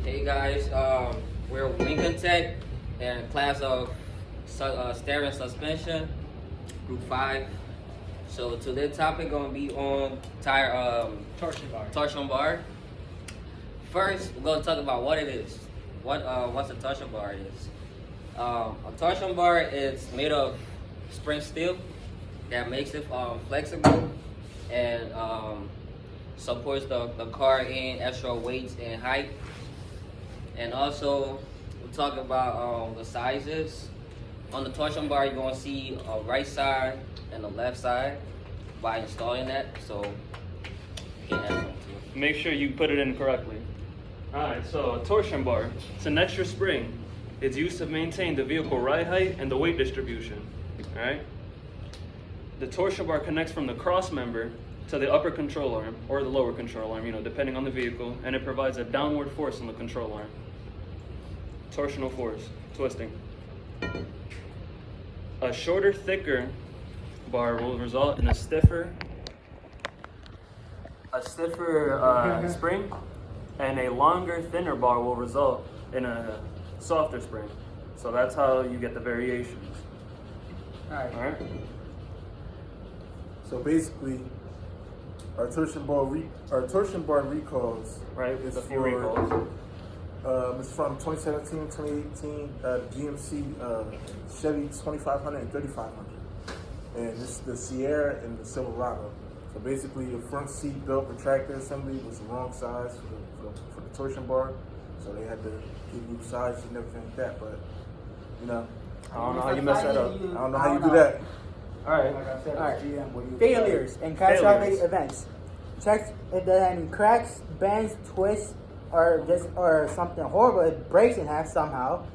Hey guys, we're Lincoln Tech and class of steering suspension, group 5. So today's topic gonna be on torsion bar. First, we're gonna talk about what it is. What's a torsion bar is. A torsion bar is made of spring steel that makes it flexible and supports the car in extra weights and height. And also, we'll talk about the sizes. On the torsion bar, you're gonna see a right side and a left side by installing that. So, you can add something to it. Make sure you put it in correctly. Alright, so a torsion bar, it's an extra spring. It's used to maintain the vehicle ride height and the weight distribution. Alright? The torsion bar connects from the cross member to the upper control arm or the lower control arm, depending on the vehicle, and it provides a downward force on the control arm. Torsional force, twisting. A shorter, thicker bar will result in a stiffer spring, and a longer, thinner bar will result in a softer spring. So that's how you get the variations. All right. So basically, our torsion bar recalls, Right, is a few for, recalls. It's from 2017, 2018, GMC Chevy 2500 and 3500. And it's the Sierra and the Silverado. So basically, the front seat belt retractor assembly was the wrong size for the torsion bar. So they had to give new sizes and everything like that. But, I don't know how you mess that up. I don't know how you do that. Alright. Like I said, Alright. GM, what do you Failures and catastrophic events. Check if there are any cracks, bends, twists, or something horrible. It breaks in half somehow.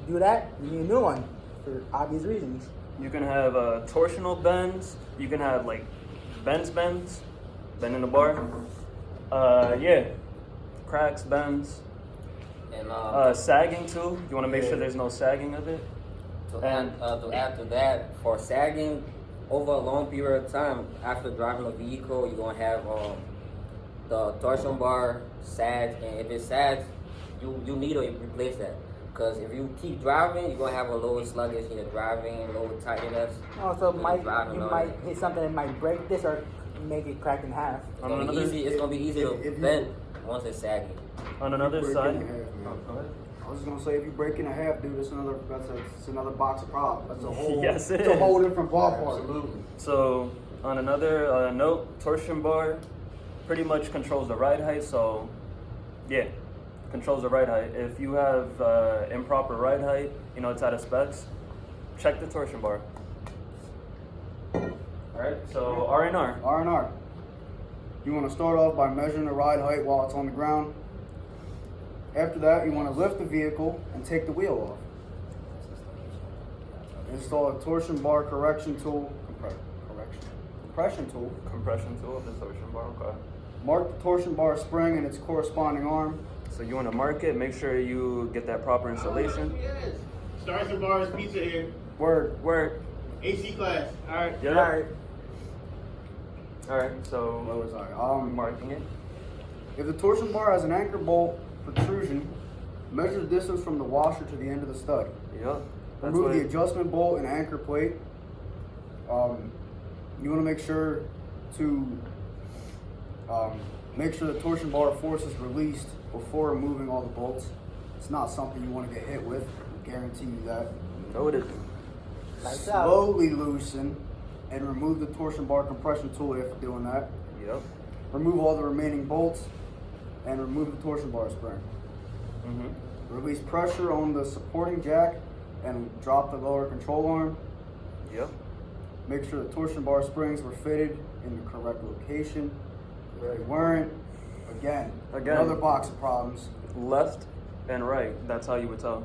Do that, you need a new one for obvious reasons. You can have torsional bends. You can have like bend in the bar. Cracks, bends, And sagging too. You want to make sure there's no sagging of it. to add to that, for sagging over a long period of time after driving a vehicle, you're gonna have the torsion bar sag, and if it sags, you need to replace that. Because if you keep driving, you're gonna have a lower sluggish in your driving, lower tightness. Also, when you you're driving on might it. hit something that might break this or make it crack in half. It's gonna be easy. It's gonna be easy to bend once it's sagging. On another break side. in half, man. Go ahead. I was just gonna say, if you break in a half, dude, it's another box of problems. That's a whole, Yes, it it's a whole is. different ballpark. Absolutely. So on another note, torsion bar pretty much controls the ride height. So controls the ride height. If you have improper ride height, it's out of specs, check the torsion bar. All right, so R&R. R&R. You want to start off by measuring the ride height while it's on the ground. After that, you want to lift the vehicle and take the wheel off. Install a torsion bar correction tool, compression tool. Compression tool of the torsion bar, okay. Mark the torsion bar spring and its corresponding arm. So you want to mark it, make sure you get that proper installation. Stars and Bars Pizza here. Word. AC class. All right. Yeah. All right, so What was I? marking it. If the torsion bar has an anchor bolt protrusion, measure the distance from the washer to the end of the stud. Yep. That's Remove what the adjustment bolt and anchor plate. You want to make sure the torsion bar force is released before removing all the bolts. It's not something you want to get hit with. I guarantee you that. No, it is. Lights out. Slowly loosen and remove the torsion bar compression tool after doing that. Yep. Remove all the remaining bolts and remove the torsion bar spring. Mm-hmm. Release pressure on the supporting jack and drop the lower control arm. Yep. Make sure the torsion bar springs were fitted in the correct location. If they weren't, again, another box of problems. Left and right. That's how you would tell.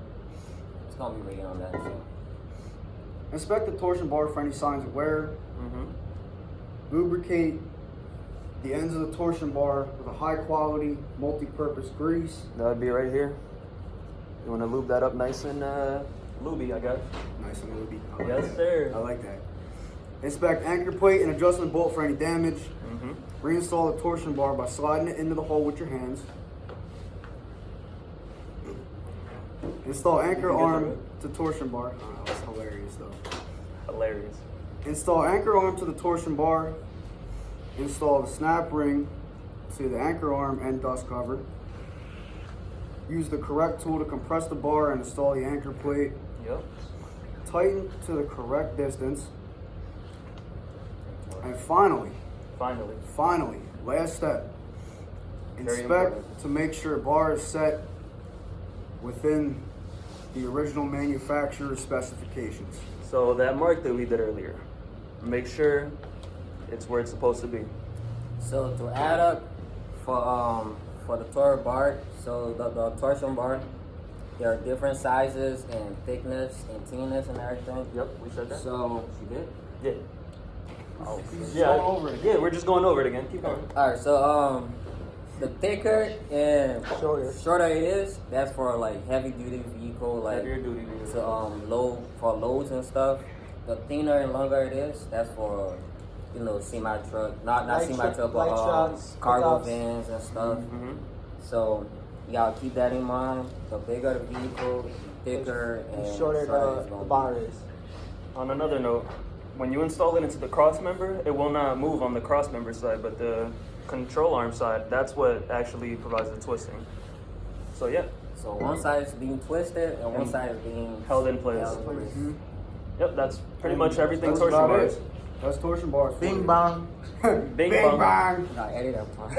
It's gonna be rated on that. So. Inspect the torsion bar for any signs of wear. Mm-hmm. Lubricate the ends of the torsion bar with a high quality multi-purpose grease. That would be right here. You want to lube that up nice and lubey, I guess. Nice and lubey. Yes, sir. I like that. Inspect anchor plate and adjustment bolt for any damage. Mm-hmm. Reinstall the torsion bar by sliding it into the hole with your hands. Install anchor You get arm that to torsion bar. Oh, that's hilarious though. Hilarious. Install anchor arm to the torsion bar. Install the snap ring to the anchor arm and dust cover. Use the correct tool to compress the bar and install the anchor plate. Yep. Tighten to the correct distance. And finally, last step. Very Inspect important. to make sure bar is set within the original manufacturer's specifications. So that mark that we did earlier, make sure it's where it's supposed to be. So to add up for the Torsion bar, so the torsion bar, there are different sizes and thickness and thinness and everything. Yep, we said that. So You did? Yeah. oh, Going over it. Yeah, we're just going over it again. Keep going. all right. So the thicker and Shorter. it is, that's for like heavy duty vehicle, like Heavier duty vehicle. so for loads and stuff. The thinner and longer it is, that's for semi truck, not Light semi truck- truck, light but trucks, cargo pickups. vans and stuff. Mm-hmm. So you gotta keep that in mind. The bigger the vehicle, thicker and shorter it's the gonna be. bar is. On another note, when you install it into the cross member, it will not move on the cross member side, but the control arm side, that's what actually provides the twisting. So yeah, So one side is being twisted and one And side is being held in place. held in place. Mhm. Yep, that's pretty much everything That's torsion about bars. it. That's torsion bars. for Bing you. bang. Bing Bing bong. bang. You gotta edit that part.